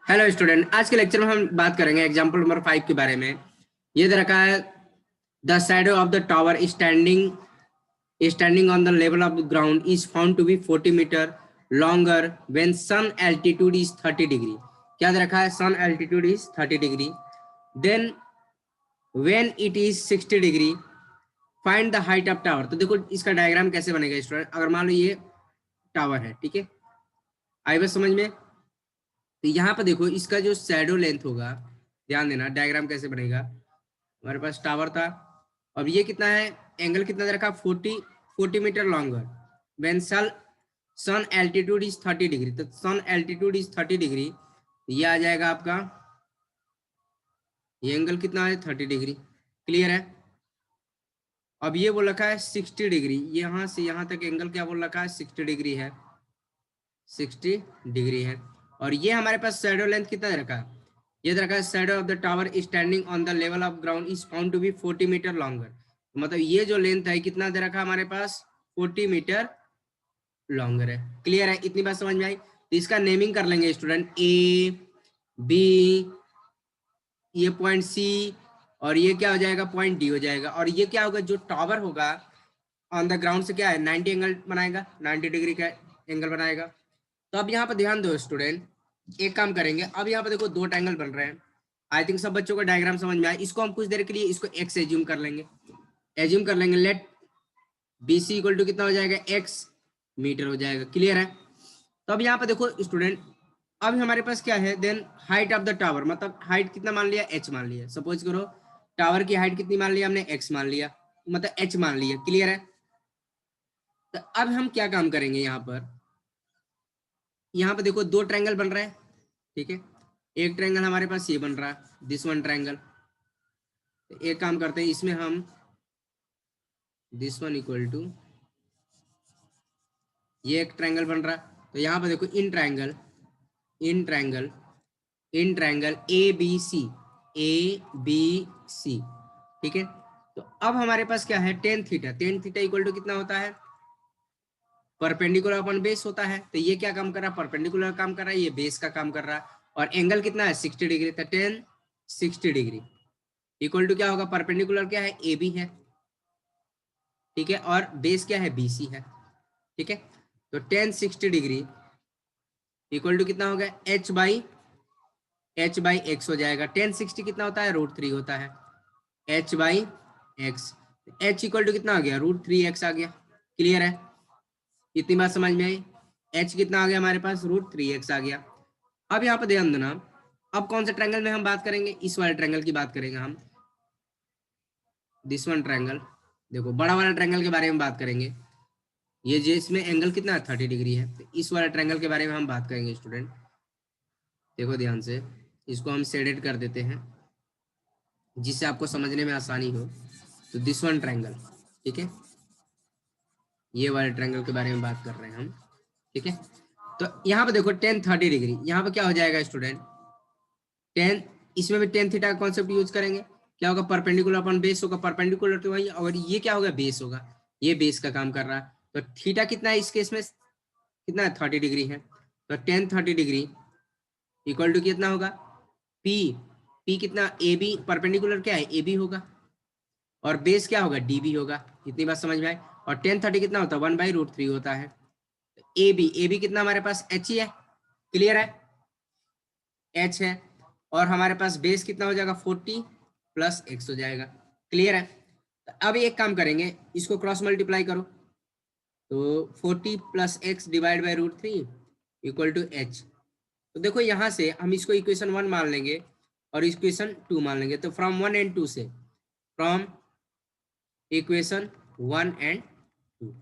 Hello student, आज के lecture में हम बात करेंगे एग्जाम्पल नंबर 5 के बारे में। ये दे रखा है the shadow of the tower standing on the level of the ground is found to be 40 metre longer when sun altitude is 30 degree. क्या दे रखा है? Sun altitude is 30 degree, then when it is 60 degree find the height of tower. तो देखो इसका diagram कैसे बनेगा student. अगर मान लो ये टावर है, ठीक है, आई बस समझ में। तो यहाँ पे देखो इसका जो शैडो लेंथ होगा, ध्यान देना डायग्राम कैसे बनेगा। हमारे पास टावर था, अब ये कितना है, एंगल कितना दे रखा, 40 metre longer when sun altitude is 30 degree. तो सन एल्टीट्यूड इज 30 डिग्री, ये आ जाएगा आपका, ये एंगल कितना है, 30 डिग्री। क्लियर है? अब ये बोल रखा है 60 डिग्री, यहाँ से यहाँ तक एंगल क्या बोल रखा है, 60 डिग्री है, 60 डिग्री है। और ये हमारे पास शैडो लेंथ कितना दे रखा है, ये दे रखा है shadow of the tower standing on the level of ground is found to be 40 metre longer. मतलब ये जो लेंथ है कितना दे रखा है हमारे पास, 40 मीटर लॉन्गर है। क्लियर है? इतनी बात समझ में आई? तो इसका नेमिंग कर लेंगे स्टूडेंट, ए बी, ये पॉइंट सी, और ये क्या हो जाएगा, पॉइंट डी हो जाएगा। और ये क्या होगा, जो टावर होगा ऑन द ग्राउंड से क्या है, 90 एंगल बनाएगा, 90 डिग्री का एंगल बनाएगा। तो अब यहाँ पर ध्यान दो स्टूडेंट, एक काम करेंगे। अब यहाँ पे देखो दो ट्रायंगल बन रहे हैं। आई थिंक सब बच्चों को डायग्राम समझ में आया। इसको हम कुछ देर के लिए इसको एक्स एज्यूम कर लेंगे, let B C equal to कितना हो जाएगा, एक्स मीटर हो जाएगा। क्लियर है? तो अब यहाँ पे देखो स्टूडेंट, अब हमारे पास क्या है, then height of the tower, मतलब हाइट कितना मान लिया, एच मान लिया। सपोज करो टावर की हाइट कितनी मान लिया हमने, एक्स मान लिया, मतलब एच मान लिया। क्लियर है? तो अब हम क्या काम करेंगे, यहाँ पे देखो दो ट्रायंगल बन रहे हैं, ठीक है। एक ट्रायंगल हमारे पास ये बन रहा है, दिस वन ट्रायंगल। एक काम करते हैं, इसमें हम दिस वन इक्वल टू, ये एक ट्रायंगल बन रहा है, तो यहाँ पे देखो इन ट्रायंगल ए बी सी, ठीक है। तो अब हमारे पास क्या है, टेन थीटा इक्वल टू कितना होता है, परपेंडिकुलर अपन बेस होता है। तो ये क्या काम कर रहा है, परपेंडिकुलर काम कर रहा है, ये बेस का काम कर रहा है। और एंगल कितना है, 60 डिग्री। तो टेन 60 डिग्री इक्वल टू क्या होगा, परपेंडिकुलर क्या है, ए बी है, ठीक है, और बेस क्या है, बी सी है, ठीक है। तो टेन 60 डिग्री इक्वल टू कितना हो गया, एच बाई एक्स हो जाएगा। टेन 60 कितना होता है, √3 होता है, h by x. H equal to कितना आ गया, √3x आ गया। क्लियर है? इतनी बात समझ में आई? एच कितना आ गया हमारे पास, √3x आ गया। अब यहाँ पर ध्यान देना, अब कौन से ट्रायंगल में हम बात करेंगे, इस वाले ट्रायंगल की बात करेंगे हम, दिस वन ट्रायंगल। देखो बड़ा वाला ट्रायंगल के बारे में बात करेंगे, ये जो इसमें एंगल कितना है, 30 डिग्री है। तो इस वाले ट्रायंगल के बारे में हम बात करेंगे स्टूडेंट। देखो ध्यान से, इसको हम शेडेड कर देते हैं जिससे आपको समझने में आसानी हो। तो दिस वन ट्रायंगल, ठीक है, ये वाले ट्रायंगल के बारे में बात कर रहे हैं हम, ठीक है। तो यहाँ पे देखो टेन 30 डिग्री, यहाँ पे क्या हो जाएगा स्टूडेंट, टेन, इसमें भी टेन थीटा का कॉन्सेप्ट यूज करेंगे। क्या होगा, परपेंडिकुलर अपन बेस होगा, परपेंडिकुलर तो वही, और ये क्या होगा, बेस होगा, ये बेस का काम कर रहा है। तो थीटा कितना है इस केस में, कितना है, 30 डिग्री है। तो टेन 30 डिग्री इक्वल टू कितना होगा, पी, पी कितना, ए बी, परपेंडिकुलर क्या है, ए बी होगा, और बेस क्या होगा, डी बी होगा। इतनी बात समझ में आई? और टेन 30 कितना होता है, 1/√3 होता है। ए बी कितना हमारे पास, एच ही है। क्लियर है? एच है। और हमारे पास बेस कितना हो जाएगा, 40 प्लस एक्स हो जाएगा। क्लियर है? तो अब एक काम करेंगे, इसको क्रॉस मल्टीप्लाई करो, तो 40 plus x divide by √3 equal to h. तो देखो यहाँ से हम इसको इक्वेशन 1 मान लेंगे और इक्वेशन 2 मान लेंगे। तो फ्रॉम 1 एंड 2 से, फ्रॉम इक्वेशन 1 एंड 2,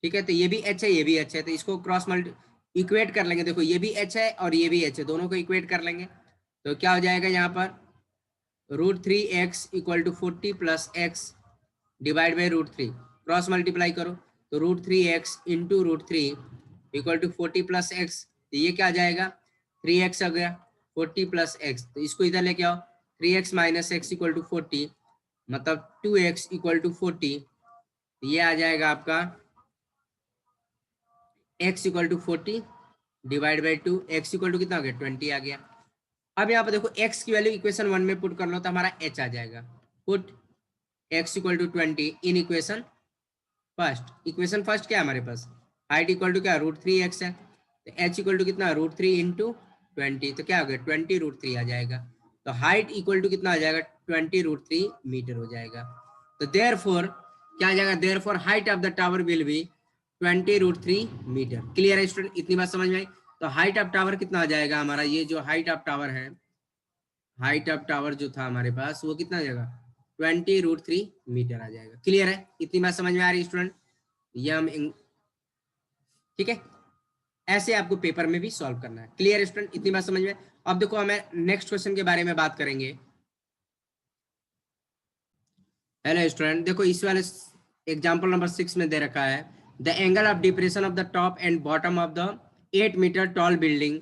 ठीक है। तो ये भी एच है, ये भी एच है, तो इसको क्रॉस मल्टी इक्वेट कर लेंगे। देखो ये भी एच है और ये भी एच है, दोनों को इक्वेट कर लेंगे। तो क्या हो जाएगा यहाँ पर, √3x equal to 40 plus x divide by √3, cross multiply करो, तो √3x into √3 equal to 40 plus x. तो ये क्या आ जाएगा, 3x आ गया, 40 प्लस एक्स, तो इसको इधर लेके आओ, 3x minus x equal to 40, मतलब 2x इक्वल टू 40। ये आ जाएगा आपका x equal to 40 divide by 2, x equal to कितना हो गया, 20 आ गया। अब यहाँ पे देखो x की वैल्यू इक्वेशन 1 में पुट कर लो तो हमारा h आ जाएगा। Put x equal to 20 in equation first. Equation first क्या है हमारे पास, हाइट इक्वल टू क्या √3x है, तो h इक्वल टू कितना √3 इंटू 20, तो क्या हो गया 20√3 आ जाएगा। तो हाइट इक्वल टू कितना आ जाएगा 20√3 मीटर हो जाएगा। तो देयरफॉर क्या आ जाएगा, therefore height of the tower will be 20√3 metre. Clear है स्टूडेंट, इतनी बात समझ में आई। तो हाइट ऑफ टावर कितना आ जाएगा हमारा, ये जो हाइट ऑफ टावर है, हाइट ऑफ टावर जो था हमारे पास वो कितना आ जाएगा 20√3 मीटर आ जाएगा। क्लियर है, इतनी बात समझ में आ रही है स्टूडेंट, ये हम ठीक है, ऐसे आपको पेपर में भी सॉल्व करना है। क्लियर स्टूडेंट, इतनी बात समझ में। अब देखो हमें नेक्स्ट क्वेश्चन के बारे में बात करेंगे। हेलो स्टूडेंट, देखो इस वाले एग्जांपल नंबर 6 में दे रखा है the angle of depression of the top and bottom of the 8 metre tall building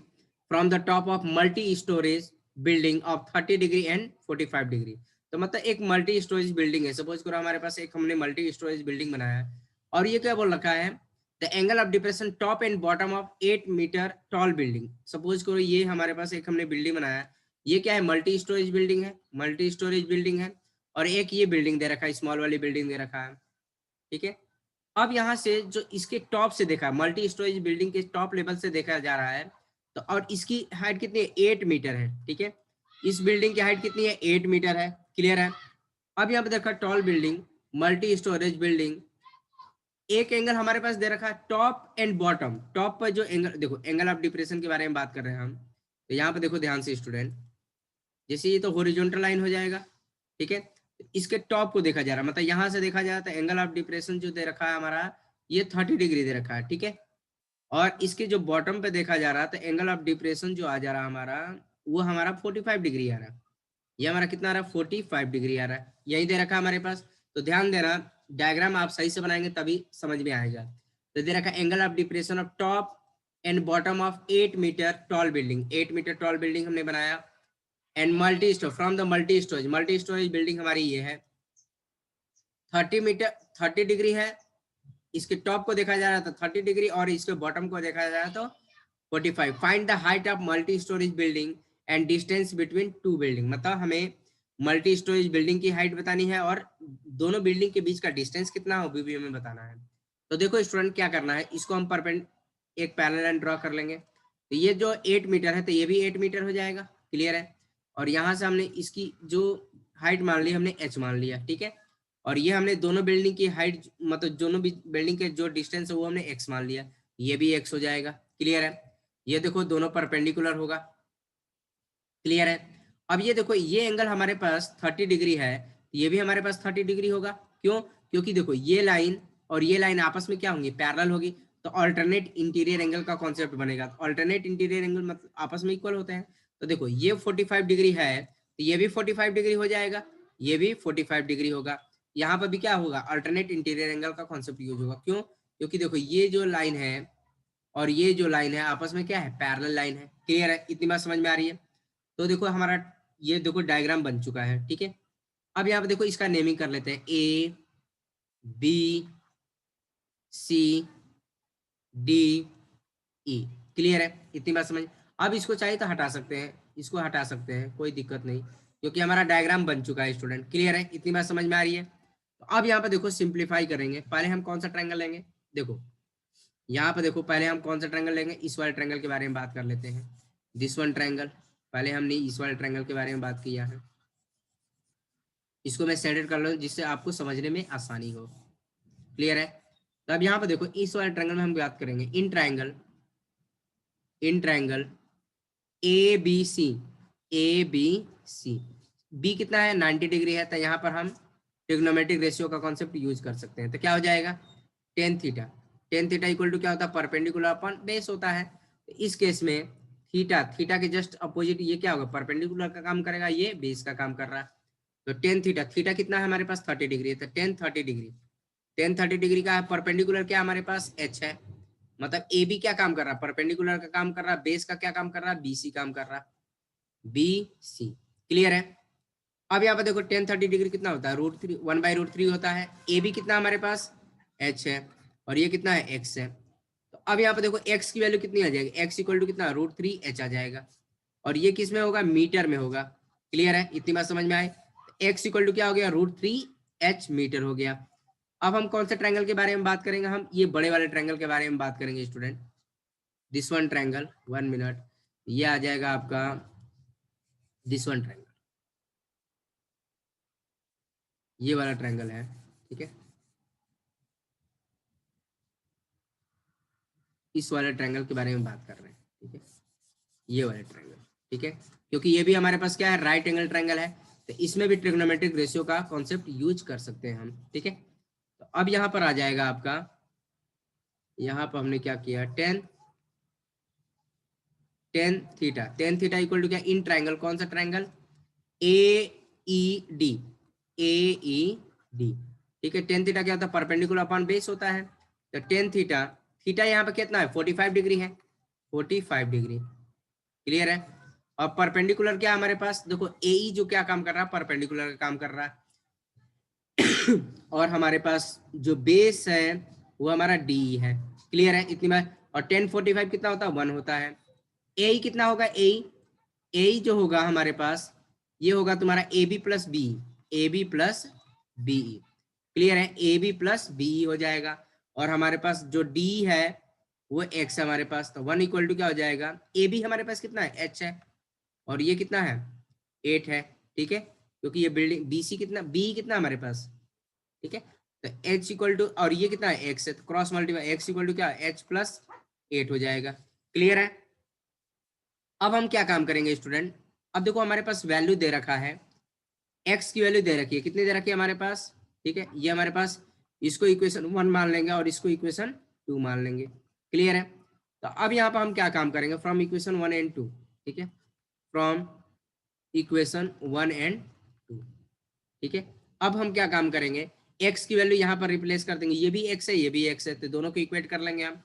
from the top of multi storage building of 30 degree and 45 degree. तो मतलब एक मल्टी स्टोरेज बिल्डिंग है, सपोज करो हमारे पास एक हमने मल्टी स्टोरेज बिल्डिंग बनाया है और ये क्या बोल रखा है the angle of depression top and bottom of 8 metre tall building. Suppose करो ये हमारे पास एक हमने बिल्डिंग बनाया है, ये क्या है मल्टी स्टोरेज बिल्डिंग है, मल्टी स्टोरेज बिल्डिंग है, और एक ये बिल्डिंग दे रखा है, स्मॉल वाली बिल्डिंग दे रखा है। ठीक है, अब यहाँ से जो इसके टॉप से देखा, मल्टी स्टोरेज बिल्डिंग के टॉप लेवल से देखा जा रहा है, तो और इसकी हाइट कितनी है 8 मीटर है। ठीक है, इस बिल्डिंग की हाइट कितनी है 8 मीटर है। क्लियर है। अब यहाँ पे देखा tall building, multi storage building, एक एंगल हमारे पास दे रखा है टॉप एंड बॉटम। टॉप पर जो एंगल, देखो एंगल ऑफ डिप्रेशन के बारे में बात कर रहे हैं हम, तो यहाँ पे देखो ध्यान से स्टूडेंट, जैसे ये तो हॉरिजॉन्टल लाइन हो जाएगा। ठीक है, इसके टॉप को देखा जा रहा है, मतलब यहाँ से देखा जाए तो एंगल ऑफ डिप्रेशन जो दे रखा है हमारा ये 30 डिग्री दे रखा है। ठीक है, और इसके जो बॉटम पे देखा जा रहा है तो एंगल ऑफ डिप्रेशन जो आ जा रहा है हमारा वो हमारा 45 डिग्री आ रहा है। ये हमारा कितना आ रहा है 45 डिग्री आ रहा है, यही दे रखा है हमारे पास। तो ध्यान देना, डायग्राम आप सही से बनाएंगे तभी समझ में आएगा। तो दे रखा है angle of depression of top and bottom of 8 metre tall building, 8 metre tall building हमने बनाया, and multi storage from the multi storage building हमारी ये है 30 डिग्री है, इसके टॉप को देखा जा रहा था 30 डिग्री और इसके बॉटम को देखा जा रहा तो 45। Find the height of multi storage building and distance between two building. मतलब हमें मल्टी स्टोरेज बिल्डिंग की हाइट बतानी है और दोनों बिल्डिंग के बीच का डिस्टेंस कितना हो भी हमें बताना है। तो देखो स्टूडेंट क्या करना है, इसको हम एक पैरेलल लाइन ड्रॉ कर लेंगे। तो ये जो 8 मीटर है तो ये भी 8 मीटर हो जाएगा। क्लियर है, और यहाँ से हमने इसकी जो हाइट मान ली हमने h मान लिया। ठीक है, और ये हमने दोनों बिल्डिंग की हाइट, मतलब दोनों बिल्डिंग के जो डिस्टेंस है वो हमने x मान लिया, ये भी x हो जाएगा। क्लियर है, ये देखो दोनों परपेंडिकुलर होगा। क्लियर है, अब ये देखो ये एंगल हमारे पास 30 डिग्री है, ये भी हमारे पास 30 डिग्री होगा। क्यों, क्योंकि देखो ये लाइन और ये लाइन आपस में क्या होंगी पैरेलल होगी, तो अल्टरनेट इंटीरियर एंगल का कॉन्सेप्ट बनेगा। अल्टरनेट इंटीरियर एंगल मतलब आपस में इक्वल होते हैं। तो देखो ये 45 डिग्री है तो ये भी 45 डिग्री हो जाएगा, ये भी 45 डिग्री होगा। यहाँ पर भी क्या होगा अल्टरनेट इंटीरियर एंगल का कॉन्सेप्ट यूज होगा। क्यों, क्योंकि देखो ये जो लाइन है और ये जो लाइन है आपस में क्या है पैरेलल लाइन है। क्लियर है, इतनी बात समझ में आ रही है। तो देखो हमारा ये देखो डायग्राम बन चुका है। ठीक है, अब यहाँ पे देखो इसका नेमिंग कर लेते हैं A B C D E. Clear है, इतनी बात समझ। अब इसको चाहिए तो हटा सकते हैं, इसको हटा सकते हैं, कोई दिक्कत नहीं, क्योंकि हमारा डायग्राम बन चुका है स्टूडेंट। क्लियर है, इतनी बात समझ में आ रही है। तो अब यहाँ पे देखो सिंप्लीफाई करेंगे, पहले हम कौन सा ट्रायंगल लेंगे, देखो यहाँ पे देखो पहले हम कौन सा ट्रायंगल लेंगे, इस वाले ट्रायंगल के बारे में बात कर लेते हैं। दिस वन ट्रायंगल, पहले हमने इस वाले ट्रायंगल के बारे में बात किया है, इसको मैं सेलेक्ट कर लूँ जिससे आपको समझने में आसानी हो। क्लियर है, तो अब यहाँ पे देखो इस वाले ट्रायंगल में हम बात करेंगे in triangle A B C, B कितना है 90 डिग्री है, तो यहाँ पर हम ट्रिग्नोमेट्रिक रेशियो का कॉन्सेप्ट यूज कर सकते हैं। तो क्या हो जाएगा टेन थीटा इक्वल टू क्या होता है परपेंडिकुलर अपॉन बेस होता है। तो इस केस में थीटा के जस्ट अपोजिट ये क्या होगा परपेंडिकुलर का काम करेगा, ये बेस का काम कर रहा है। तो टेन थीटा कितना है हमारे पास 30 डिग्री है, तो टेन 30 डिग्री का परपेंडिकुलर क्या हमारे पास h है, मतलब ए बी क्या काम कर रहा है परपेंडिकुलर का काम कर रहा है, बेस का क्या काम कर रहा है BC काम कर रहा है, BC। क्लियर है, अब यहाँ पे देखो टेन 30 डिग्री कितना होता है √3 1/√3 होता है। ए बी कितना हमारे पास h है और ये कितना है x है। तो अब यहाँ पे देखो x की वैल्यू कितनी आ जाएगी, x इक्वल टू कितना √3h आ जाएगा। और ये किस में होगा, मीटर में होगा। क्लियर है, इतनी बात समझ में आए। x इक्वल टू क्या हो गया, √3h मीटर हो गया। अब हम कौन से ट्रायंगल के बारे में बात करेंगे, हम ये बड़े वाले ट्रायंगल के बारे में बात करेंगे student. This one triangle, 1 minute, ये आ जाएगा आपका दिस वन ट्रायंगल, ये वाला ट्रायंगल है, ठीक है। इस वाले ट्रायंगल के बारे में बात कर रहे हैं, ठीक है, ये वाले ट्रायंगल, ठीक है, क्योंकि ये भी हमारे पास क्या है, राइट एंगल ट्रायंगल है, तो इसमें भी ट्रिग्नोमेट्रिक रेशियो का कॉन्सेप्ट यूज कर सकते हैं हम, ठीक है। तो अब यहाँ पर आ जाएगा आपका, यहाँ पर हमने क्या किया, टेन थीटा इक्वल टू क्या, इन ट्रायंगल, कौन सा ट्रायंगल, AED, AED, ठीक है। टेन थीटा क्या होता है, परपेंडिकुलर अपॉन बेस होता है। तो टेन थीटा, थीटा यहाँ पे कितना है, 45 डिग्री है, 45 डिग्री, क्लियर है। और परपेंडिकुलर क्या है हमारे पास, देखो AE जो क्या काम कर रहा है, परपेंडिकुलर का काम कर रहा है। और हमारे पास जो बेस है वो हमारा DE है, क्लियर है, इतनी बार। और 1045 कितना होता है, 1 होता है। AE कितना होगा, AE जो होगा हमारे पास, ये होगा तुम्हारा AB प्लस BE, क्लियर है, AB प्लस BE हो जाएगा। और हमारे पास जो D है वो x है हमारे पास, तो 1 इक्वल टू क्या हो जाएगा, AB हमारे पास कितना है, h है, और ये कितना है, 8 है, ठीक है, क्योंकि ये बिल्डिंग BC कितना, BE कितना हमारे पास, ठीक है। तो h इक्वल टू, और ये कितना है, x है, तो cross multiply, x equal to क्या, h प्लस 8 हो जाएगा, क्लियर है। अब हम क्या काम करेंगे स्टूडेंट, अब देखो हमारे पास वैल्यू दे रखा है, x की वैल्यू दे रखी है, कितनी दे रखी है हमारे पास, ठीक है, ये हमारे पास, इसको इक्वेशन 1 मान लेंगे और इसको इक्वेशन 2 मान लेंगे, क्लियर है। तो अब यहाँ पर हम क्या काम करेंगे, फ्रॉम इक्वेशन 1 एंड 2, ठीक है, फ्रॉम इक्वेशन 1 एंड 2, ठीक है। अब हम क्या काम करेंगे, x की वैल्यू यहाँ पर रिप्लेस कर देंगे, ये भी x है, ये भी x है, तो दोनों को इक्वेट कर लेंगे हम।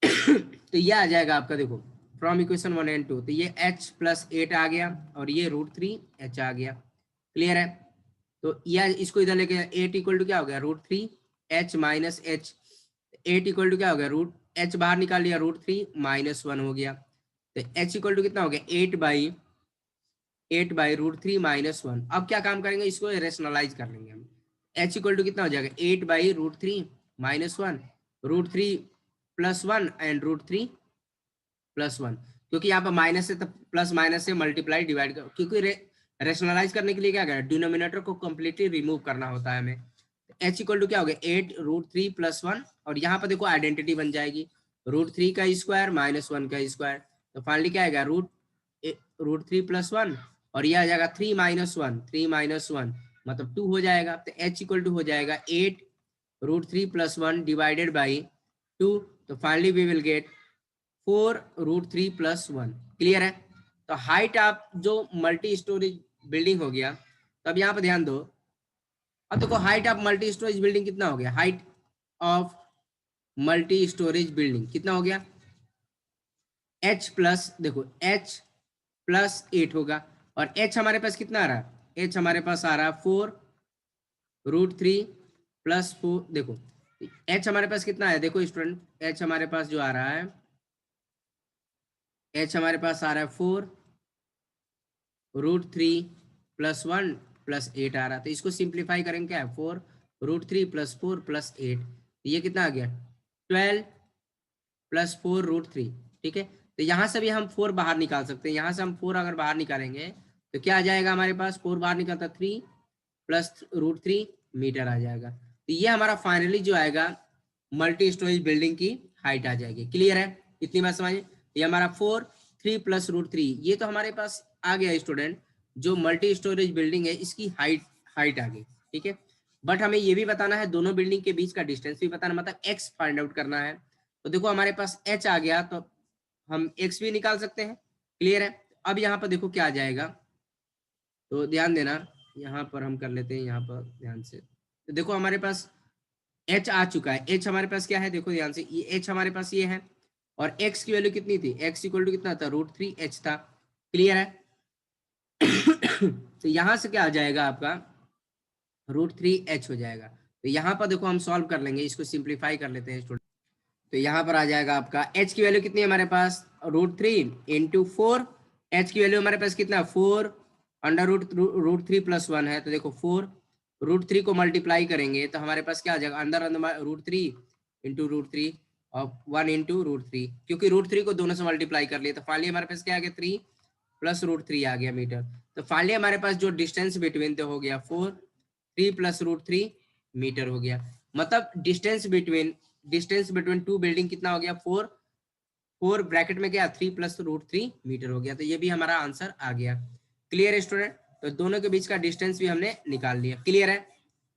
तो ये आ जाएगा आपका, देखो फ्रॉम इक्वेशन 1 एंड 2, तो ये h प्लस 8 आ गया और ये √3h आ गया, क्लियर है। तो यह इसको इधर लेके 8 इक्वल टू क्या हो गया, √3h minus h, 8 equal to क्या हो गया, h बाहर निकाल लिया, √3 माइनस 1 हो गया, तो h इक्वल टू कितना हो गया, 8 बाई √3 माइनस 1। अब क्या काम करेंगे, इसको रेशनलाइज कर लेंगे हम, h इक्वल टू कितना हो जाएगा, 8 by √3 minus 1, √3 plus 1 and √3 plus 1, क्योंकि यहाँ पर माइनस से, तो प्लस माइनस से मल्टीप्लाई डिवाइड कर, क्योंकि रेशनलाइज करने के लिए क्या करें, डिनोमिनेटर को कंप्लीटली रिमूव करना होता है हमें। h इक्वल टू क्या हो गया, 8 √3 प्लस 1, और यहाँ पर देखो आइडेंटिटी बन जाएगी, √3 का स्क्वायर माइनस 1 का स्क्वायर, तो फाइनली क्या आएगा, √3 प्लस 1, और यह आ जाएगा 3 माइनस 1 मतलब 2 हो जाएगा। तो h इक्वल टू हो जाएगा 8 √3 प्लस 1 डिवाइडेड बाई 2, तो finally we will get 4 √3 plus 1, clear है। तो हाइट ऑफ जो मल्टी स्टोरेज बिल्डिंग हो गया, तो अब यहाँ पर ध्यान दो, अब देखो height of multi storage building कितना हो गया, height of multi storage building कितना हो गया, h प्लस, देखो h प्लस 8 होगा, और h हमारे पास कितना आ रहा है, h हमारे पास आ रहा है 4 √3 प्लस 4, देखो h हमारे पास कितना है, देखो स्टूडेंट, h हमारे पास जो आ रहा है, h हमारे पास आ रहा है 4 √3 प्लस 1 प्लस 8 आ रहा है, तो इसको सिंप्लीफाई करेंगे, क्या है 4 √3 प्लस 4 प्लस 8, ये कितना आ गया 12 प्लस 4 √3, ठीक है। तो यहाँ से भी हम 4 बाहर निकाल सकते हैं, यहाँ से हम 4 अगर बाहर निकालेंगे तो क्या आ जाएगा हमारे पास, 4 बाहर निकलता 3 प्लस √3 मीटर आ जाएगा। तो ये हमारा फाइनली जो आएगा मल्टी स्टोरेज बिल्डिंग की हाइट आ जाएगी, क्लियर है, इतनी बात समझिए। ये हमारा 4 3 प्लस √3, ये तो हमारे पास आ गया स्टूडेंट, जो मल्टी स्टोरेज बिल्डिंग है इसकी हाइट आ गई, ठीक है। बट हमें ये भी बताना है, दोनों बिल्डिंग के बीच का डिस्टेंस भी बताना, मतलब x फाइंड आउट करना है। तो देखो हमारे पास h आ गया, तो हम x भी निकाल सकते हैं, क्लियर है। अब यहाँ पर देखो क्या आ जाएगा, तो ध्यान देना, यहाँ पर हम कर लेते हैं, यहाँ पर ध्यान से, तो देखो हमारे पास h आ चुका है, h हमारे पास क्या है, देखो ध्यान से, ये h हमारे पास ये है, और x की वैल्यू कितनी थी, x इक्वल टू कितना था, √3h था, क्लियर है। तो यहाँ से क्या आ जाएगा आपका, √3h हो जाएगा। तो यहाँ पर देखो हम सॉल्व कर लेंगे, इसको सिंप्लीफाई कर लेते हैं स्टूडेंट। तो यहाँ पर आ जाएगा आपका h की वैल्यू कितनी है हमारे पास, √3 इंटू 4, एच की वैल्यू हमारे पास कितना 4 अंडर रूट 3 प्लस 1 है। तो देखो 4 रूट 3 को मल्टीप्लाई करेंगे तो हमारे पास क्या आ जाएगा, अंदर अंदर रूट 3 इंटू रूट 3 और 1 इंटू रूट 3, क्योंकि रूट 3 को दोनों से मल्टीप्लाई कर लिए तो फाइनली हमारे पास क्या आ गया 3 प्लस रूट 3 आ गया मीटर। तो फाइनली हमारे पास जो डिस्टेंस बिटवीन हो गया 4 3 प्लस रूट 3 मीटर हो गया। मतलब डिस्टेंस बिटवीन टू बिल्डिंग कितना हो गया 4 ब्रैकेट में क्या 3 प्लस रूट 3 मीटर हो गया। तो ये भी हमारा आंसर आ गया। क्लियर है स्टूडेंट? तो दोनों के बीच का डिस्टेंस भी हमने निकाल लिया। क्लियर है?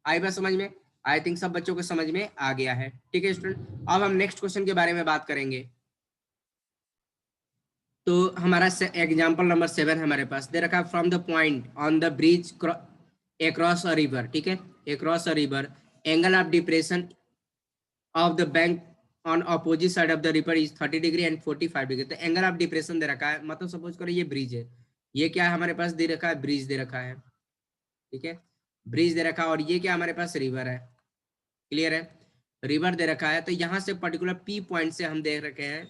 आई बात समझ में? आई थिंक सब बच्चों को समझ में आ गया है। ठीक है स्टूडेंट, अब हम नेक्स्ट क्वेश्चन के बारे में बात करेंगे। तो हमारा एग्जाम्पल नंबर 7 हमारे पास दे रखा है, from the point on the bridge across a river, ठीक है, across a river, angle of depression of the bank on opposite side of the river is 30 degree and 45 degree. तो एंगल ऑफ डिप्रेशन दे रखा है, मतलब suppose करो ये bridge है, ये क्या है हमारे पास दे रखा है, ब्रिज दे रखा है, ठीक है, ब्रिज दे रखा है, और ये क्या हमारे पास रिवर है। क्लियर है? रिवर दे रखा है, तो यहाँ से पर्टिकुलर पी पॉइंट से हम देख रखे हैं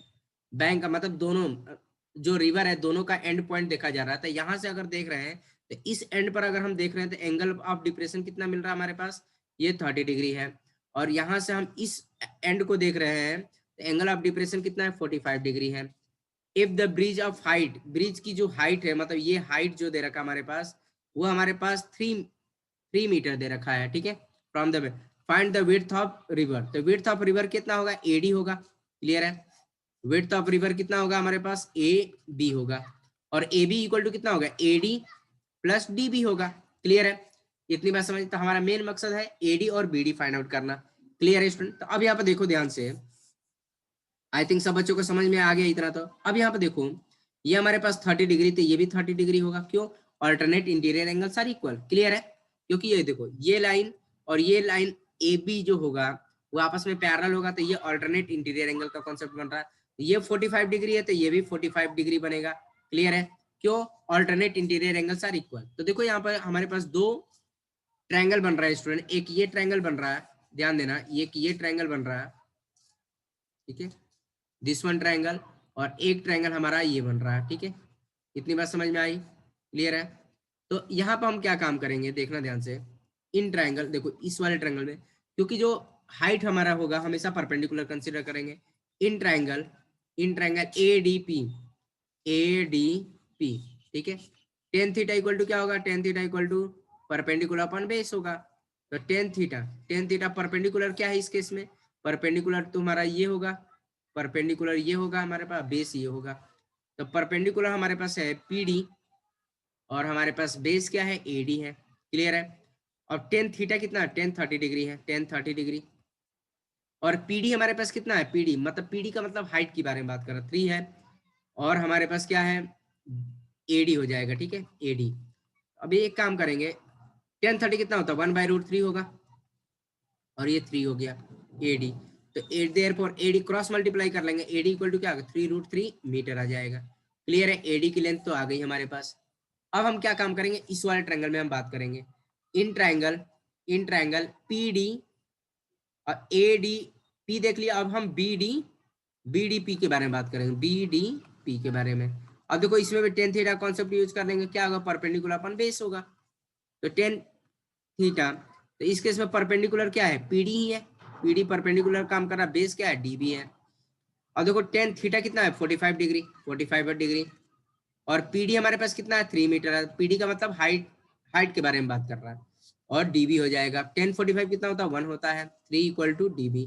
बैंक का, मतलब दोनों जो रिवर है दोनों का एंड पॉइंट देखा जा रहा है। तो यहाँ से अगर देख रहे हैं तो इस एंड पर अगर हम देख रहे हैं तो एंगल ऑफ डिप्रेशन कितना मिल रहा है हमारे पास, ये 30 डिग्री है। और यहाँ से हम इस एंड को देख रहे हैं तो एंगल ऑफ डिप्रेशन कितना है 45 डिग्री है। If the bridge of height, bridge की जो हाइट है, मतलब ये हाइट जो दे रखा है हमारे पास, वो हमारे पास 3 मीटर दे रखा है, ठीक है, from the find the width of river. तो विड्थ ऑफ रिवर कितना होगा, एडी होगा। क्लियर है? विड्थ ऑफ रिवर कितना होगा हमारे पास, ए बी होगा, और ए बी इक्वल टू कितना होगा, एडी प्लस डी बी होगा। क्लियर है? इतनी बात समझ, तो हमारा मेन मकसद है एडी और बीडी फाइंड आउट करना। क्लियर है स्टूडेंट? तो अब यहाँ पर देखो ध्यान से, आई थिंक सब बच्चों को समझ में आ गया इतना। तो अब यहाँ पे देखो, ये हमारे पास 30 डिग्री, तो ये भी 30 डिग्री होगा। क्यों? Alternate interior angles are equal. Clear है? क्योंकि ये देखो ये लाइन और ये लाइन ए बी जो होगा वो आपस में पैरेलल होगा, तो ये ऑल्टरनेट इंटीरियर एंगल का कॉन्सेप्ट बन रहा है। ये 45 डिग्री है तो ये भी 45 डिग्री बनेगा। क्लियर है? क्यों? Alternate interior angles are equal. तो देखो यहाँ पर हमारे पास दो ट्रायंगल बन रहा है स्टूडेंट, एक ये ट्रायंगल बन रहा है, ध्यान देना, ये ट्रायंगल बन रहा है, ठीक है, दिस वन ट्रायंगल, और एक ट्रायंगल हमारा ये बन रहा है। ठीक है, इतनी बात समझ में आई? क्लियर है? तो यहाँ पर हम क्या काम करेंगे देखना ध्यान से, इन ट्रायंगल, देखो इस वाले ट्रायंगल में, क्योंकि जो हाइट हमारा होगा हमेशा परपेंडिकुलर कंसीडर करेंगे। In triangle A D P, ठीक है, टेन थीटा इक्वल टू क्या होगा, tan theta equal to perpendicular upon base होगा। तो टेन थीटा परपेंडिकुलर क्या है इस केस में, परपेंडिकुलर तो हमारा ये होगा, परपेंडिकुलर ये होगा हमारे पास, बेस ये होगा। तो परपेंडिकुलर हमारे पास है पीडी और हमारे पास बेस क्या है, एडी है। क्लियर है? और टेन थीटा कितना है, टेन 30 डिग्री है, टेन 30 डिग्री। और पीडी हमारे पास कितना है, पीडी मतलब पीडी का मतलब हाइट के बारे में बात कर रहा, 3 है। और हमारे पास क्या है, एडी हो जाएगा, ठीक है, एडी। अभी एक काम करेंगे, टेन 30 कितना होता है, 1/√3 होगा, और ये 3 हो गया एडी। तो देयरफॉर एडी क्रॉस मल्टीप्लाई कर लेंगे, एडी इक्वल टू क्या होगा, 3√3 मीटर आ जाएगा। क्लियर है? एडी की लेंथ तो आ गई हमारे पास। अब हम क्या काम करेंगे, इस वाले ट्रायंगल में हम बात करेंगे, इन ट्रायंगल पीडी और एडी पी देख लिया। अब हम बीडीपी के बारे में बात करेंगे, बीडीपी के बारे में। अब देखो इसमें भी टेन थीटा कॉन्सेप्ट यूज कर लेंगे, क्या होगा, परपेंडिकुलर अपन बेस होगा। तो टेन थीटा, तो इस केस में परपेंडिकुलर क्या है, पीडी ही है, पीडी परपेंडिकुलर काम कर रहा, बेस क्या है, डीबी है। और देखो टेन थीटा कितना है, 45 डिग्री, 45 डिग्री। और पीडी हमारे पास कितना है, 3 मीटर है। पीडी का मतलब हाइट के बारे में बात कर रहा है। और डीबी हो जाएगा, 1045 कितना होता है, 1 होता है, 3 equal to DB.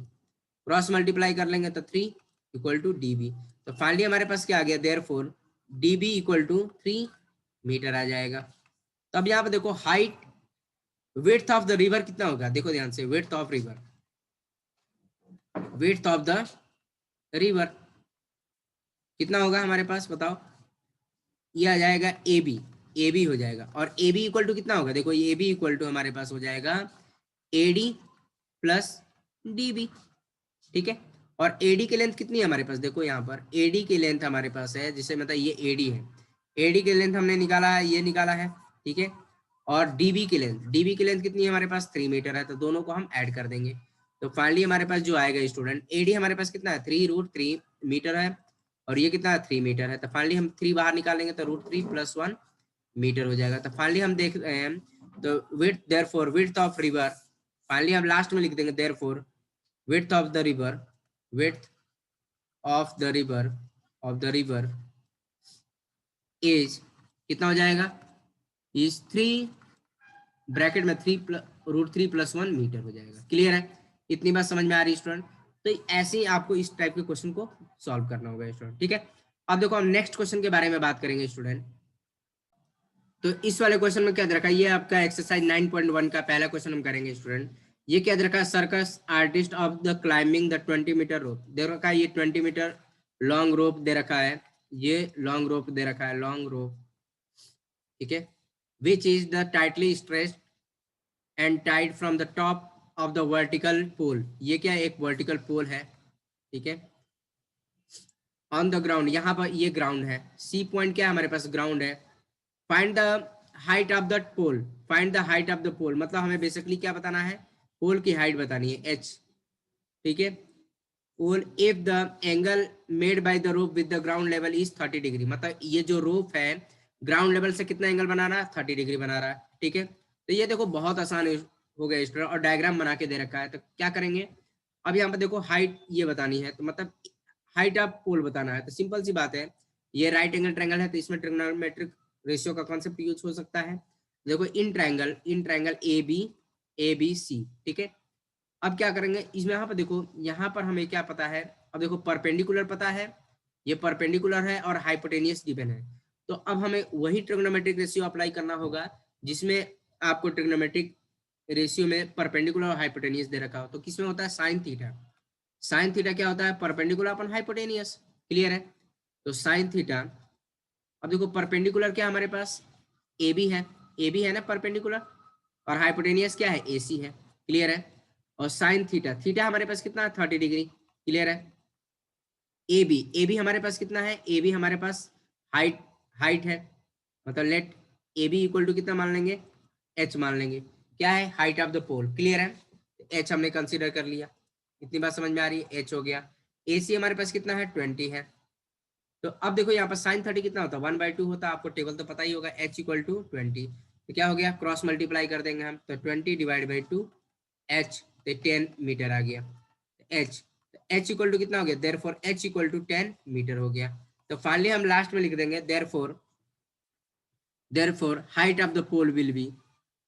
Cross multiply कर लेंगे तो 3 इक्वल टू डीबी। तो फाइनली हमारे पास क्या आ गया, therefore DB equal to 3 metre आ जाएगा। तो अब यहाँ पे देखो height, width of the river कितना होगा, देखो ध्यान से, विड्थ ऑफ द रिवर कितना होगा हमारे पास, बताओ। ये आ जाएगा ए बी हो जाएगा। और ए बी इक्वल टू कितना होगा, देखो ए बी इक्वल टू हमारे पास हो जाएगा एडी प्लस डी बी, ठीक है। और एडी की लेंथ कितनी है हमारे पास, देखो यहाँ पर एडी की लेंथ हमारे पास है, जिसे मतलब ये एडी है, एडी की लेंथ हमने निकाला है, ये निकाला है, ठीक है। और डीबी की लेंथ कितनी है हमारे पास, 3 मीटर है। तो दोनों को हम ऐड कर देंगे, तो फाइनली हमारे पास जो आएगा स्टूडेंट, एडी हमारे पास कितना है, 3√3 मीटर है। और ये कितना 3 मीटर है। तो फाइनली हम 3 बाहर निकालेंगे तो √3 + 1 मीटर हो जाएगा। तो फाइनली हम देख रहे हैं तो विड्थ ऑफ रिवर, फाइनली हम लास्ट में लिख देंगे therefore width of the river, width of the river is कितना हो जाएगा, इज 3 ब्रैकेट में √3 + 1 मीटर हो जाएगा। क्लियर है, इतनी बात समझ में आ रही है स्टूडेंट। तो ऐसे ही आपको इस टाइप के क्वेश्चन को सॉल्व करना होगा स्टूडेंट, ठीक है। अब देखो हम नेक्स्ट क्वेश्चन के बारे में बात करेंगे स्टूडेंट। तो इस वाले क्वेश्चन में क्या दे रखा है, ये आपका एक्सरसाइज 9.1 का पहला क्वेश्चन हम करेंगे स्टूडेंट। ये क्या दे रखा है, circus artist of the climbing the 20 metre rope दे रखा है। ये 20 मीटर लॉन्ग रोप दे रखा है, ये लॉन्ग रोप दे रखा है, लॉन्ग रोप, ठीक है, which is the tightly stressed and tied from the top of the vertical pole. ये क्या है, एक वर्टिकल पोल है, ठीक है, ऑन द ग्राउंड, यहाँ पर ये ग्राउंड है। सी पॉइंट क्या है हमारे पास, ग्राउंड है। Find the height of the pole, find the height of the pole, मतलब हमें बेसिकली क्या बताना है, पोल की हाइट बतानी है, h, ठीक है। Pole if the angle made by the rope with the ground level is 30 degree, मतलब ये जो रोप है ग्राउंड लेवल से कितना एंगल बना रहा है, 30 डिग्री बना रहा है, ठीक है। तो ये देखो बहुत आसान हो गया स्टूडेंट, और डायग्राम बना के दे रखा है। तो क्या करेंगे, अब यहाँ पर देखो हाइट ये बतानी है, तो मतलब हाइट ऑफ पोल बताना है। तो सिंपल सी बात है, ये राइट एंगल ट्रायंगल है, तो इसमें ट्रिग्नोमेट्रिक रेशियो का कॉन्सेप्ट यूज हो सकता है। देखो इन ट्रायंगल ए बी सी, ठीक है। अब क्या करेंगे, इसमें यहाँ पर देखो, यहाँ पर हमें क्या पता है, अब देखो परपेंडिकुलर पता है, ये परपेंडिकुलर है और हाइपोटेनियस गिवन है। तो अब हमें वही ट्रिग्नोमेट्रिक रेशियो अप्लाई करना होगा जिसमें आपको ट्रिग्नोमेट्रिक रेशियो में परपेंडिकुलर और हाइपोटेनियस दे रखा हो। तो किसमें होता है, साइन थीटा। साइन थीटा क्या होता है, परपेंडिकुलर अपन हाइपोटेनियस। क्लियर है, तो साइन थीटा, अब देखो परपेंडिकुलर क्या हमारे पास, ए बी है ना परपेंडिकुलर, और हाइपोटेनियस क्या है, ए सी है। क्लियर है, और साइन थीटा, थीटा हमारे पास कितना है, 30 डिग्री। क्लियर है, ए बी हमारे पास कितना है, ए बी हमारे पास हाइट है, मतलब let A B equal to कितना मान लेंगे, एच मान लेंगे, क्या है, height of the pole. Clear है, एच हमने कंसीडर कर लिया, इतनी बात समझ में आ रही है, एच हो गया। ए सी हमारे पास कितना है, 20 है। तो अब देखो यहाँ पर साइन 30 कितना होता है, 1/2 होता है, आपको टेबल तो पता ही होगा, h = 20। तो क्या हो गया, क्रॉस मल्टीप्लाई कर देंगे हम, तो 20/2 h, तो 10 मीटर आ गया, h, h = कितना हो गया, देयरफॉर h = 10 मीटर हो गया। तो फाइनली हम लास्ट में लिख देंगे therefore height of the pole will be,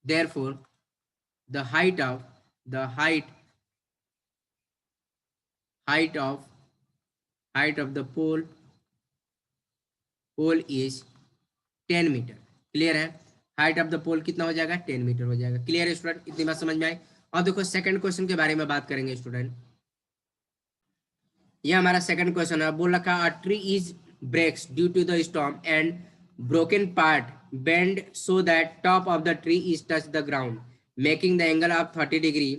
therefore the height of the pole is 10 metre. Clear है, हाइट ऑफ द पोल कितना हो जाएगा, 10 मीटर हो जाएगा। क्लियर है स्टूडेंट, इतनी बात समझ में आई। और देखो सेकंड क्वेश्चन के बारे में बात करेंगे स्टूडेंट। ये हमारा सेकंड क्वेश्चन है, बोल रखा tree is breaks due to the storm and broken part bend so that top of the tree is touch the ground making the angle of 30 degree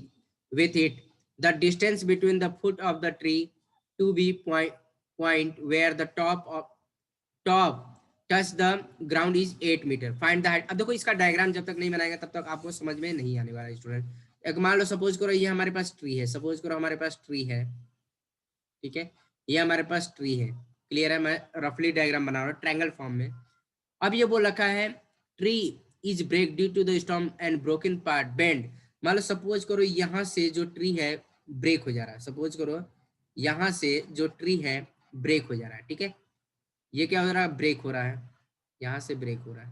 with it. The distance between the foot of the tree to be point where the top touch the ground is 8 metre. Find the height. अब देखो इसका diagram जब तक नहीं बनाएगा तब तक आपको समझ में नहीं आने वाला स्टूडेंट। एक मान लो सपोज करो ये हमारे पास ट्री है, सपोज करो हमारे पास ट्री है, ठीक है, ये हमारे पास ट्री है। क्लियर है, मैं रफली डायग्राम बना रहा हूँ ट्रायंगल फॉर्म में। अब ये बोल रखा है tree is break due to the storm and broken part bend. मान लो सपोज करो यहाँ से जो ट्री है ब्रेक हो जा रहा है, सपोज करो यहाँ से जो ट्री है ब्रेक हो जा रहा है, ठीक है, ये क्या हो रहा है, ब्रेक हो रहा है, यहाँ से ब्रेक हो रहा है,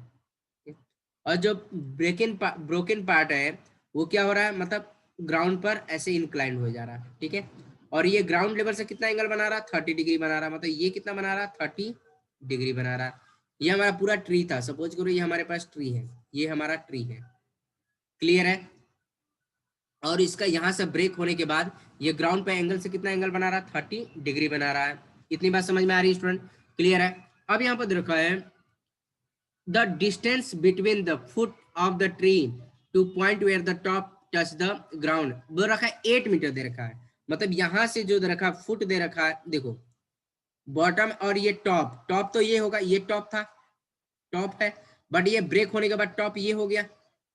ठीक है? और जो ब्रोकन पार्ट है वो क्या हो रहा है, मतलब ग्राउंड पर ऐसे इंक्लाइन हो जा रहा है, ठीक है, और ये ग्राउंड लेवल से कितना एंगल बना रहा है, 30 डिग्री बना रहा है, मतलब ये कितना बना रहा है, 30 डिग्री बना रहा है। ये हमारा पूरा ट्री था, सपोज करो ये हमारे पास ट्री है, ये हमारा ट्री है। क्लियर है, और इसका यहाँ से ब्रेक होने के बाद ये ग्राउंड पे एंगल से कितना एंगल बना रहा है, 30 डिग्री बना रहा है। इतनी बात समझ में आ रही है स्टूडेंट, क्लियर है। अब यहाँ पर देखा है the distance between the foot of the tree to point where the top touch the ground, वो रखा है 8 मीटर दे रखा है, मतलब यहाँ से जो दे रखा है फुट दे रखा है, देखो बॉटम और ये टॉप तो ये होगा, ये टॉप था, टॉप है, बट ये ब्रेक होने के बाद टॉप ये हो गया,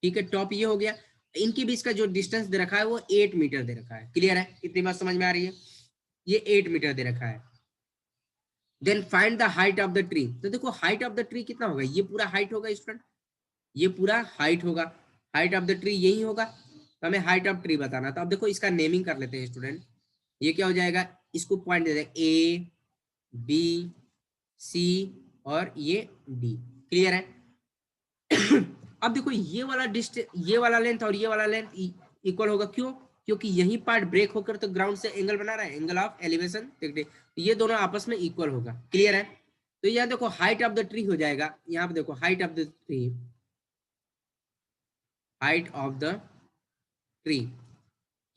ठीक है, टॉप ये हो गया, इनके बीच का जो डिस्टेंस दे रखा है वो 8 मीटर दे रखा है। क्लियर है, इतनी बात समझ में आ रही है, ये 8 मीटर दे रखा है। Then find the height of the tree. तो देखो हाइट ऑफ द ट्री कितना होगा, ये पूरा हाइट होगा स्टूडेंट, ये पूरा हाइट होगा, हाइट ऑफ द ट्री यही होगा, तो हमें हाइट ऑफ ट्री बताना। तो अब देखो इसका नेमिंग कर लेते हैं स्टूडेंट, ये क्या हो जाएगा, इसको पॉइंट दे दें ए बी सी और ये डी, क्लियर है। अब देखो ये वाला डिस्टेंस, ये वाला लेंथ और ये वाला लेंथ इक्वल होगा, क्यों, क्योंकि यही पार्ट ब्रेक होकर तो ग्राउंड से एंगल बना रहा है, एंगल ऑफ एलिवेशन, ये दोनों आपस में इक्वल होगा, क्लियर है। तो यहाँ देखो हाइट ऑफ द ट्री हो जाएगा, यहाँ पे देखो height of the tree, height of the tree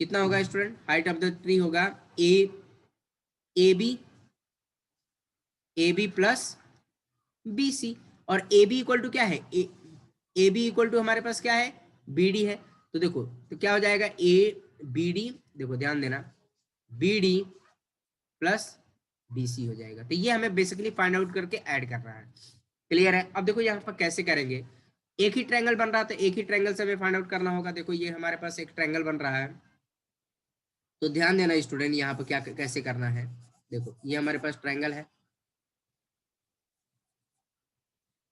कितना होगा student, height of the tree होगा A B plus B C, और ए बी इक्वल टू क्या है, ए बी इक्वल टू हमारे पास क्या है, बी डी है। तो देखो तो क्या हो जाएगा, ए बी डी, देखो ध्यान देना, B D plus B C हो जाएगा। तो ये हमें बेसिकली फाइंड आउट करके ऐड कर रहा है, क्लियर है। अब देखो यहाँ पर कैसे करेंगे, एक ही ट्रायंगल बन रहा था, एक ही ट्रायंगल से हमें फाइंड आउट करना होगा। देखो ये हमारे पास एक ट्रायंगल बन रहा है, तो ध्यान देना स्टूडेंट, यहाँ पर क्या कैसे करना है। देखो ये हमारे पास ट्रायंगल है,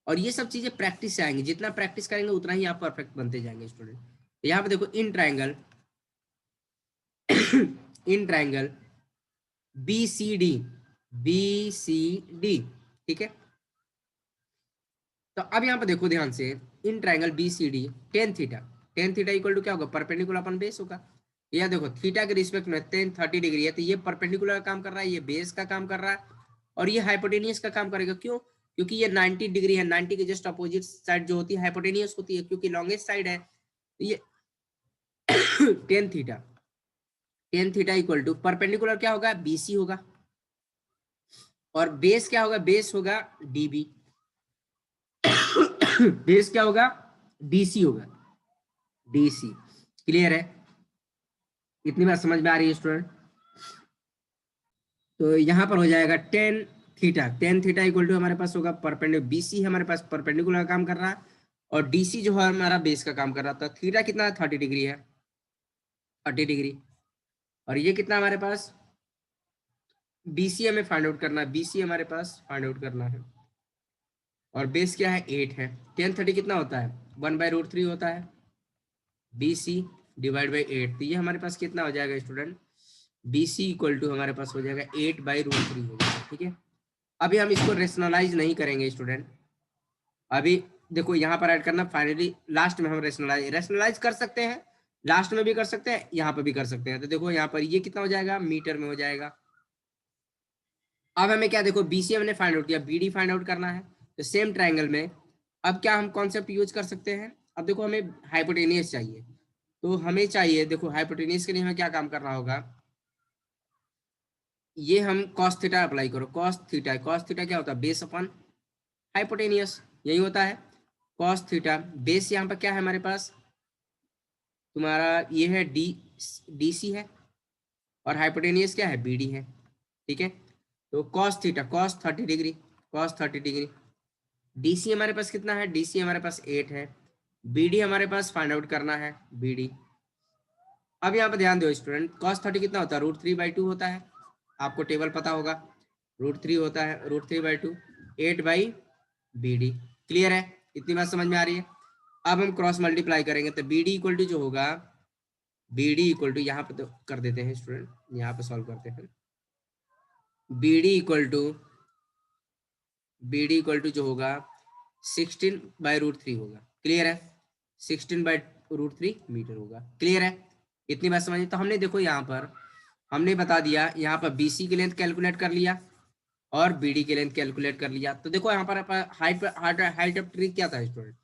और ये सब चीजें प्रैक्टिस से आएंगी, जितना प्रैक्टिस करेंगे उतना ही आप परफेक्ट बनते जाएंगे स्टूडेंट। तो यहाँ पे देखो in triangle in triangle B C D, ठीक है। तो अब यहाँ पे देखो ध्यान से, in triangle B C D tan theta equal to क्या होगा, परपेंडिकुलर अपन बेस होगा। यह देखो थीटा के रिस्पेक्ट में टेन 30 डिग्री है, तो ये परपेंडिकुलर का काम कर रहा है, ये बेस का काम कर रहा है, और ये हाइपोटेनियस का काम करेगा, क्यों, क्योंकि ये 90 डिग्री है, 90 के जस्ट अपोजिट साइड जो होती है हाइपोटेनियस होती है, क्योंकि लॉन्गेस्ट साइड है। तो ये tan theta equal to perpendicular क्या होगा, बीसी होगा, और बेस क्या होगा, बेस होगा डीबी, बेस क्या होगा, डीसी होगा, डीसी, क्लियर है। इतनी बात समझ में आ रही है स्टूडेंट। तो यहाँ पर हो जाएगा टेन थीटा इक्वल टू हमारे पास होगा परपेंडिकुलर, बीसी हमारे पास परपेंडिकुलर का काम कर रहा है, और डीसी जो है हमारा बेस का काम कर रहा था। थीटा कितना है, 30 डिग्री है, 30 डिग्री, और ये कितना हमारे पास, बीसी हमें फाइंड आउट करना है, बीसी हमारे पास फाइंड आउट करना है, और बेस क्या है, 8 है। टेन 30 कितना होता है, 1/√3 होता है, BC डिवाइड बाई 8। तो ये हमारे पास कितना हो जाएगा स्टूडेंट, BC इक्वल टू हमारे पास हो जाएगा 8/√3 हो जाएगा, ठीक है। अभी हम इसको रेशनलाइज नहीं करेंगे स्टूडेंट, अभी देखो यहाँ पर ऐड करना, फाइनली लास्ट में हम रेशनलाइज कर सकते हैं, लास्ट में भी कर सकते हैं, यहाँ पर भी कर सकते हैं। तो देखो यहाँ पर ये कितना हो जाएगा, मीटर में हो जाएगा। अब हमें क्या, देखो BC हमने फाइंड आउट किया, BD फाइंड आउट करना है। तो सेम ट्रायंगल में अब क्या हम कॉन्सेप्ट यूज कर सकते हैं, अब देखो हमें हाइपोटेनियस चाहिए, तो हमें चाहिए, देखो हाइपोटेनियस के लिए हमें क्या काम करना होगा, ये हम cos थीटा अप्लाई करो, cos थीटा क्या होता है, बेस अपन हाइपोटेनियस, यही होता है cos थीटा। बेस यहाँ पर क्या है हमारे पास, तुम्हारा ये है DC है, और हाइपोटेनियस क्या है, BD है, ठीक है। तो cos theta cos 30 degree, DC हमारे पास कितना है, DC हमारे पास 8 है, BD हमारे पास फाइंड आउट करना है, BD। अब यहाँ पे ध्यान दो स्टूडेंट, cos 30 कितना होता है, √3/2 होता है, आपको टेबल पता होगा, √3 होता है, √3/2 8/BD, क्लियर है, इतनी बात समझ में आ रही है। अब हम क्रॉस मल्टीप्लाई करेंगे, तो BD इक्वल टू जो होगा, BD इक्वल टू यहाँ पे तो कर देते हैं स्टूडेंट, यहाँ पे सॉल्व करते हैं, BD इक्वल टू जो होगा 16/√3 होगा, क्लियर है, 16/√3 मीटर होगा, क्लियर है, इतनी बात समझिए। तो हमने देखो यहाँ पर हमने बता दिया, यहाँ पर BC की लेंथ कैलकुलेट कर लिया और BD की लेंथ कैलकुलेट कर लिया। तो देखो यहाँ पर हाइट ऑफ ट्री क्या था स्टूडेंट,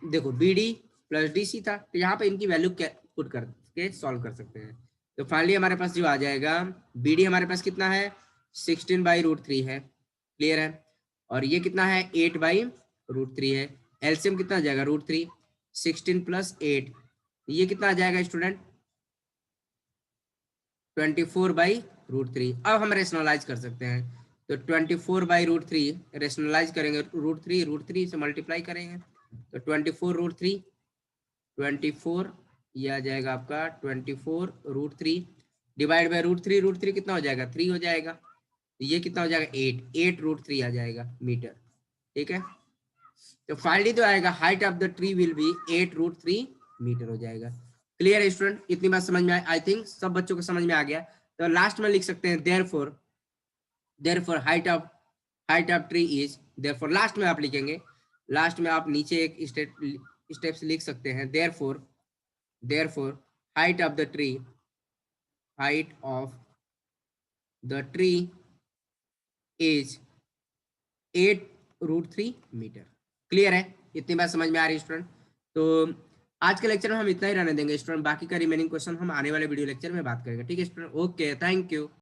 देखो BD प्लस DC था, तो यहाँ पे इनकी वैल्यू पुट करके सॉल्व कर सकते हैं। तो फाइनली हमारे पास जो आ जाएगा, BD हमारे पास कितना है, 16/√3 है, क्लियर है, और ये कितना है, 8/√3 है। एलसीएम कितना आ जाएगा, √3, 16 + 8, ये कितना आ जाएगा स्टूडेंट, 24/√3। अब हम रेशनलाइज कर सकते हैं, तो 24/√3 रेशनलाइज करेंगे, √3 से मल्टीप्लाई करेंगे, तो 24 ये आ जाएगा आपका 24√3 डिवाइड बाई √3 कितना हो जाएगा, 3 हो जाएगा, तो ये कितना हो जाएगा 8 √3 आ जाएगा मीटर। ठीक है, तो फाइनली तो आएगा height of the tree will be 8 √3 metre हो जाएगा। क्लियर है स्टूडेंट, इतनी बात समझ में आई थिंक सब बच्चों को समझ में आ गया। तो लास्ट में लिख सकते हैं therefore height of tree is, therefore last में आप लिखेंगे, लास्ट में आप नीचे एक स्टेप्स लिख सकते हैं, therefore height of the tree is 8 √3 metre. Clear है, इतनी बात समझ में आ रही है स्टूडेंट। तो आज के लेक्चर में हम इतना ही रहने देंगे स्टूडेंट, बाकी का रिमेनिंग क्वेश्चन हम आने वाले वीडियो लेक्चर में बात करेंगे। ठीक है स्टूडेंट, ओके, थैंक यू।